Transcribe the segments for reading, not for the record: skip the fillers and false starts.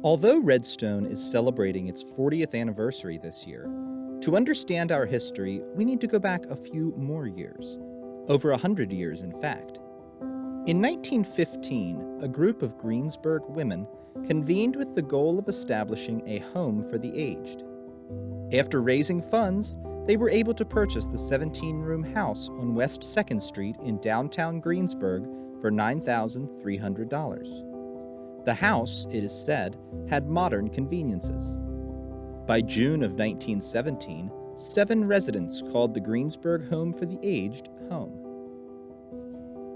Although Redstone is celebrating its 40th anniversary this year, to understand our history, we need to go back a few more years. Over 100 years, in fact. In 1915, a group of Greensburg women convened with the goal of establishing a home for the aged. After raising funds, they were able to purchase the 17-room house on West 2nd Street in downtown Greensburg for $9,300. The house, it is said, had modern conveniences. By June of 1917, 7 residents called the Greensburg Home for the Aged home.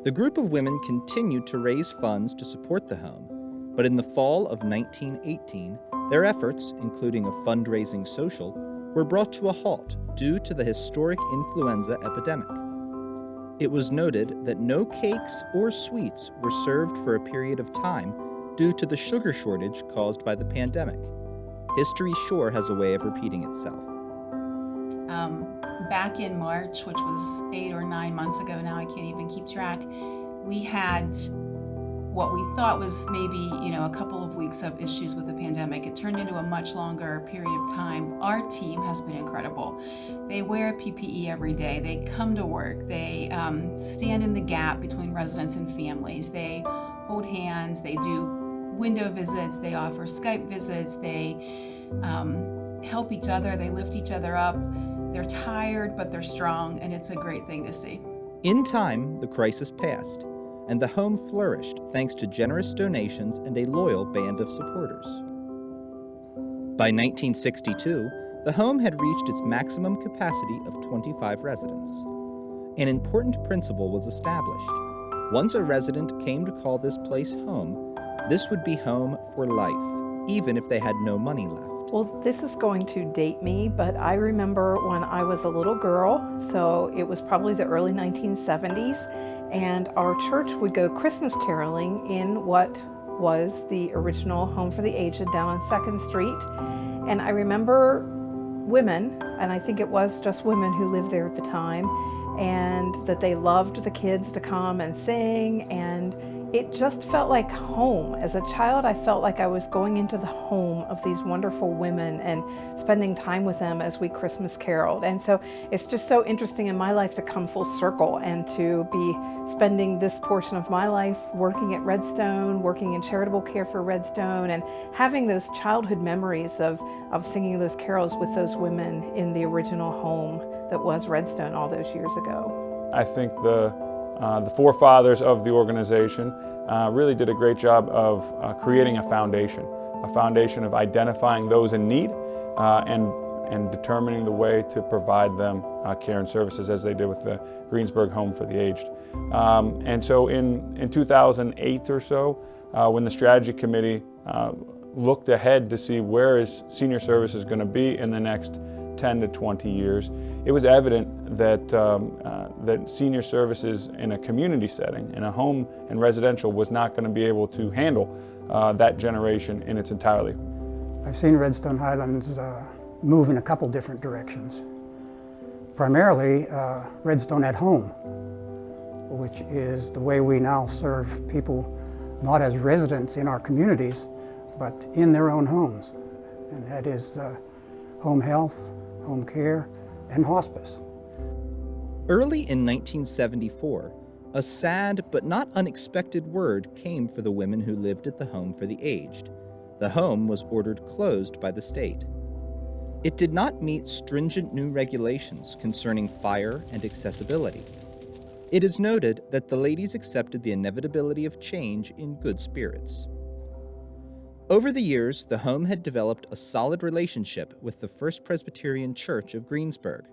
The group of women continued to raise funds to support the home, but in the fall of 1918, their efforts, including a fundraising social, were brought to a halt due to the historic influenza epidemic. It was noted that no cakes or sweets were served for a period of time due to the sugar shortage caused by the pandemic. History sure has a way of repeating itself. Back in March, which was 8 or 9 months ago now, I can't even keep track, we had what we thought was maybe, a couple of weeks of issues with the pandemic. It turned into a much longer period of time. Our team has been incredible. They wear PPE every day. They come to work. They stand in the gap between residents and families. They hold hands. They do window visits. They offer Skype visits. They help each other. They lift each other up. They're tired, but they're strong, and it's a great thing to see. In time, the crisis passed, and the home flourished thanks to generous donations and a loyal band of supporters. By 1962, the home had reached its maximum capacity of 25 residents. An important principle was established. Once a resident came to call this place home, this would be home for life, even if they had no money left. Well, this is going to date me, but I remember when I was a little girl, so it was probably the early 1970s, and our church would go Christmas caroling in what was the original Home for the Aged down on 2nd Street. And I remember women, and I think it was just women who lived there at the time, and that they loved the kids to come and sing, and it just felt like home. As a child, I felt like I was going into the home of these wonderful women and spending time with them as we Christmas caroled. And so it's just so interesting in my life to come full circle and to be spending this portion of my life working at Redstone, working in charitable care for Redstone, and having those childhood memories of singing those carols with those women in the original home that was Redstone all those years ago. I think the forefathers of the organization really did a great job of creating a foundation of identifying those in need and determining the way to provide them care and services, as they did with the Greensburg Home for the Aged. And so in 2008 or so, when the strategy committee looked ahead to see where is senior services going to be in the next 10 to 20 years, it was evident that that senior services in a community setting, in a home and residential, was not going to be able to handle that generation in its entirety. I've seen Redstone Highlands move in a couple different directions. Primarily, Redstone at Home, which is the way we now serve people not as residents in our communities, but in their own homes. And that is home health, home care, and hospice. Early in 1974, a sad but not unexpected word came for the women who lived at the Home for the Aged. The home was ordered closed by the state. It did not meet stringent new regulations concerning fire and accessibility. It is noted that the ladies accepted the inevitability of change in good spirits. Over the years, the home had developed a solid relationship with the First Presbyterian Church of Greensburg.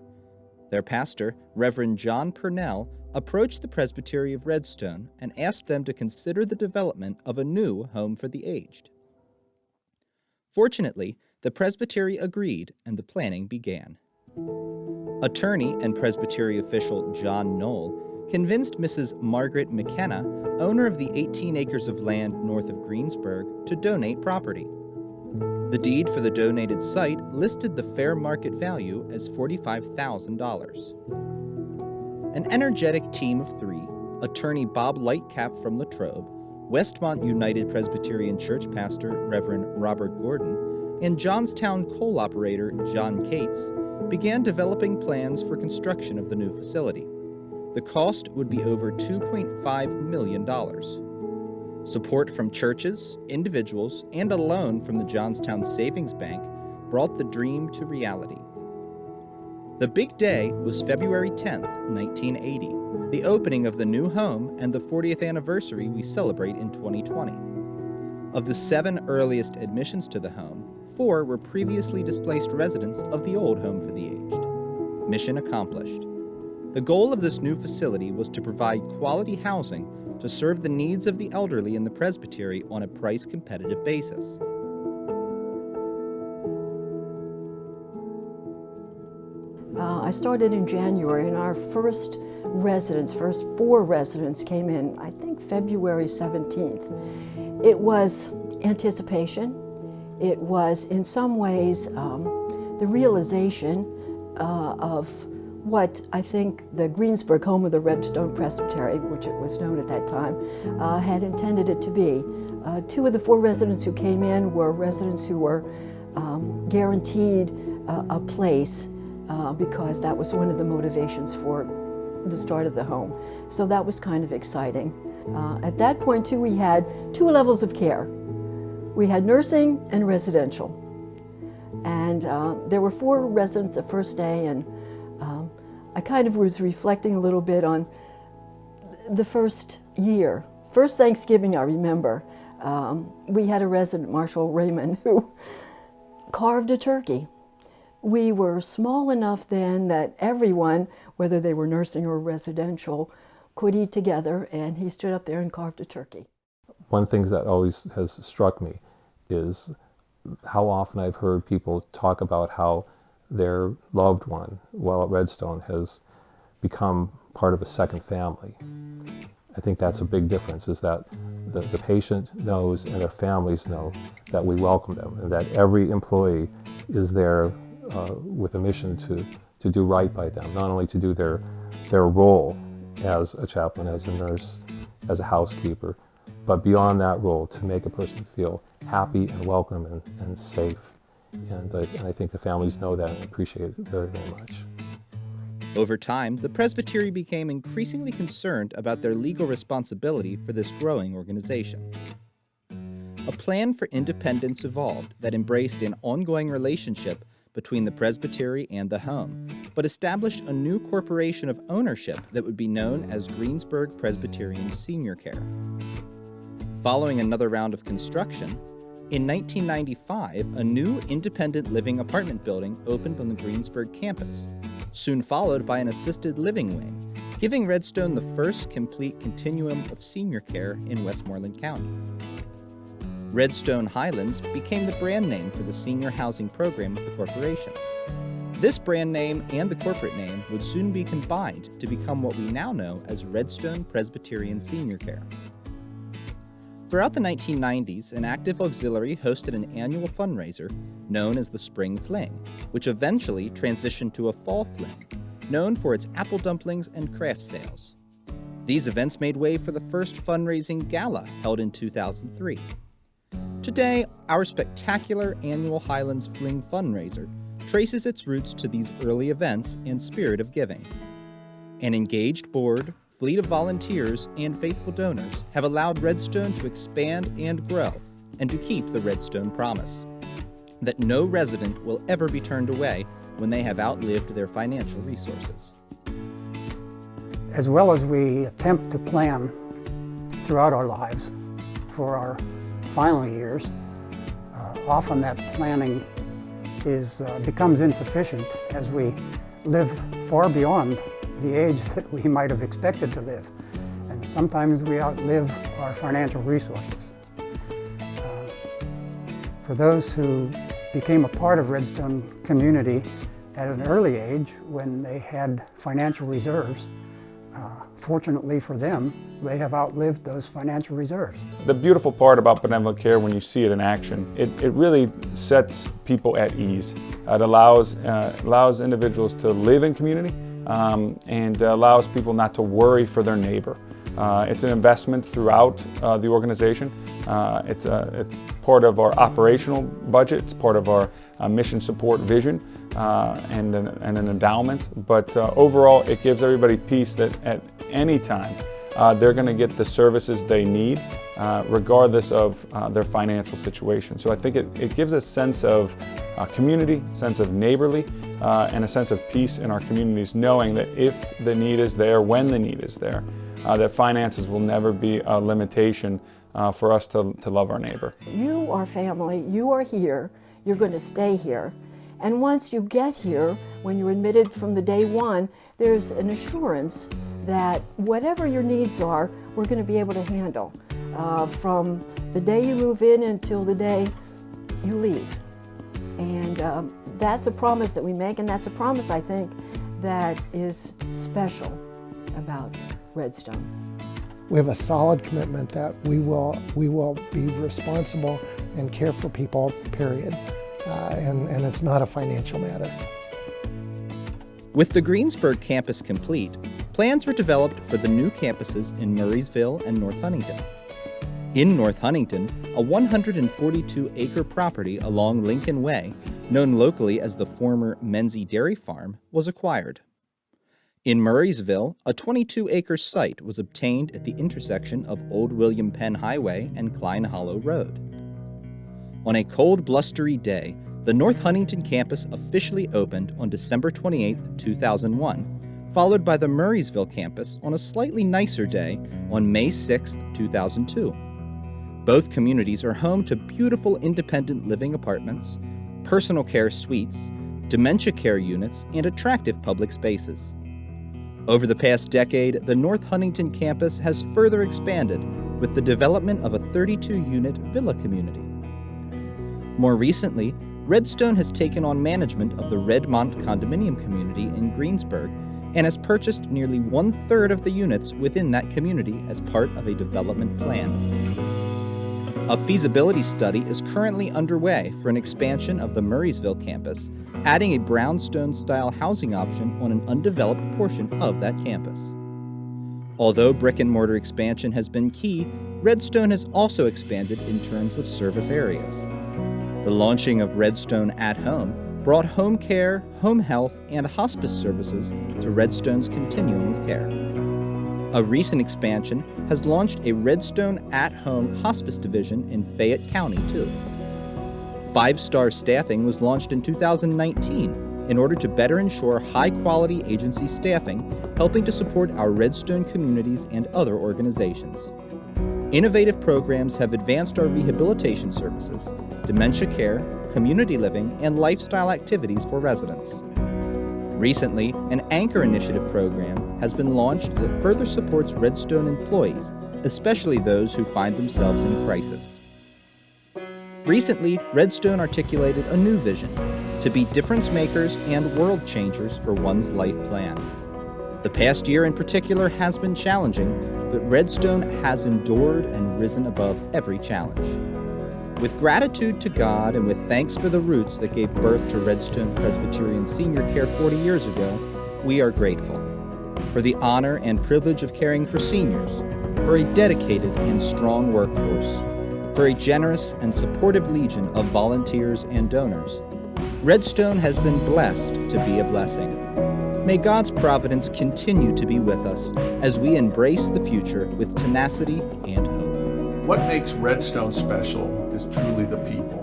Their pastor, Reverend John Purnell, approached the Presbytery of Redstone and asked them to consider the development of a new home for the aged. Fortunately, the Presbytery agreed and the planning began. Attorney and Presbytery official John Knoll convinced Mrs. Margaret McKenna, owner of the 18 acres of land north of Greensburg, to donate property. The deed for the donated site listed the fair market value as $45,000. An energetic team of 3, attorney Bob Lightcap from Latrobe, Westmont United Presbyterian Church pastor Reverend Robert Gordon and Johnstown coal operator John Cates began developing plans for construction of the new facility. The cost would be over $2.5 million. Support from churches, individuals, and a loan from the Johnstown Savings Bank brought the dream to reality. The big day was February 10th, 1980, the opening of the new home and the 40th anniversary we celebrate in 2020. Of the 7 earliest admissions to the home, 4 were previously displaced residents of the old home for the aged. Mission accomplished. The goal of this new facility was to provide quality housing to serve the needs of the elderly in the presbytery on a price-competitive basis. I started in January, and our first 4 residents came in, I think February 17th. It was anticipation. It was, in some ways, the realization of what I think the Greensburg home of the Redstone Presbytery, which it was known at that time, had intended it to be. 2 of the 4 residents who came in were residents who were guaranteed a place because that was one of the motivations for the start of the home. So that was kind of exciting. At that point, too, we had 2 levels of care. We had nursing and residential. And there were 4 residents the first day, and I kind of was reflecting a little bit on the first year. First Thanksgiving, I remember, we had a resident, Marshall Raymond, who carved a turkey. We were small enough then that everyone, whether they were nursing or residential, could eat together, and he stood up there and carved a turkey. One thing that always has struck me is how often I've heard people talk about how their loved one while at Redstone has become part of a second family. I think that's a big difference, is that the patient knows and their families know that we welcome them, and that every employee is there with a mission to do right by them, not only to do their role as a chaplain, as a nurse, as a housekeeper, but beyond that role, to make a person feel happy and welcome and safe. And I think the families know that and appreciate it very, very much. Over time, the presbytery became increasingly concerned about their legal responsibility for this growing organization. A plan for independence evolved that embraced an ongoing relationship between the presbytery and the home, but established a new corporation of ownership that would be known as Greensburg Presbyterian SeniorCare. Following another round of construction, in 1995, a new independent living apartment building opened on the Greensburg campus, soon followed by an assisted living wing, giving Redstone the first complete continuum of senior care in Westmoreland County. Redstone Highlands became the brand name for the senior housing program of the corporation. This brand name and the corporate name would soon be combined to become what we now know as Redstone Presbyterian SeniorCare. Throughout the 1990s, an active auxiliary hosted an annual fundraiser known as the Spring Fling, which eventually transitioned to a Fall Fling, known for its apple dumplings and craft sales. These events made way for the first fundraising gala held in 2003. Today, our spectacular annual Highlands Fling fundraiser traces its roots to these early events and spirit of giving. An engaged board, fleet of volunteers, and faithful donors have allowed Redstone to expand and grow, and to keep the Redstone promise that no resident will ever be turned away when they have outlived their financial resources. As well as we attempt to plan throughout our lives for our final years, often that planning becomes insufficient as we live far beyond the age that we might have expected to live. And sometimes we outlive our financial resources. For those who became a part of Redstone community at an early age when they had financial reserves, fortunately for them, they have outlived those financial reserves. The beautiful part about benevolent care, when you see it in action, it really sets people at ease. It allows individuals to live in community and allows people not to worry for their neighbor. It's an investment throughout the organization. It's part of our operational budget. It's part of our mission support vision and an endowment. But overall, it gives everybody peace that at any time they're going to get the services they need, regardless of their financial situation. So I think it gives a sense of community, sense of neighborly, and a sense of peace in our communities, knowing that if the need is there, when the need is there, that finances will never be a limitation for us to love our neighbor. You are family, you are here, you're going to stay here. And once you get here, when you're admitted from the day one, there's an assurance that whatever your needs are, we're going to be able to handle from the day you move in until the day you leave. And that's a promise that we make, and that's a promise, I think, that is special about Redstone. We have a solid commitment that we will be responsible and care for people, period. And it's not a financial matter. With the Greensburg campus complete, plans were developed for the new campuses in Murraysville and North Huntington. In North Huntington, a 142-acre property along Lincoln Way, known locally as the former Menzie Dairy Farm, was acquired. In Murraysville, a 22-acre site was obtained at the intersection of Old William Penn Highway and Klein Hollow Road. On a cold, blustery day, the North Huntington campus officially opened on December 28, 2001, followed by the Murraysville campus on a slightly nicer day on May 6, 2002. Both communities are home to beautiful independent living apartments, personal care suites, dementia care units, and attractive public spaces. Over the past decade, the North Huntington campus has further expanded with the development of a 32-unit villa community. More recently, Redstone has taken on management of the Redmont condominium community in Greensburg and has purchased nearly 1/3 of the units within that community as part of a development plan. A feasibility study is currently underway for an expansion of the Murraysville campus, adding a brownstone-style housing option on an undeveloped portion of that campus. Although brick-and-mortar expansion has been key, Redstone has also expanded in terms of service areas. The launching of Redstone at Home brought home care, home health, and hospice services to Redstone's continuum of care. A recent expansion has launched a Redstone at-Home hospice division in Fayette County, too. 5-star staffing was launched in 2019 in order to better ensure high-quality agency staffing, helping to support our Redstone communities and other organizations. Innovative programs have advanced our rehabilitation services, dementia care, community living, and lifestyle activities for residents. Recently, an Anchor Initiative program has been launched that further supports Redstone employees, especially those who find themselves in crisis. Recently, Redstone articulated a new vision: to be difference makers and world changers for one's life plan. The past year in particular has been challenging, but Redstone has endured and risen above every challenge. With gratitude to God and with thanks for the roots that gave birth to Redstone Presbyterian SeniorCare 40 years ago, we are grateful for the honor and privilege of caring for seniors, for a dedicated and strong workforce, for a generous and supportive legion of volunteers and donors. Redstone has been blessed to be a blessing. May God's providence continue to be with us as we embrace the future with tenacity and hope. What makes Redstone special is truly the people.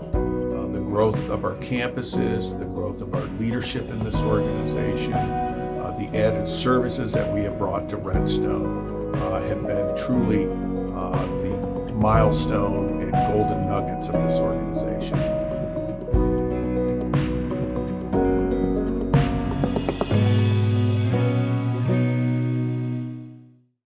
The growth of our campuses, the growth of our leadership in this organization, the added services that we have brought to Redstone have been truly the milestone and golden nuggets of this organization.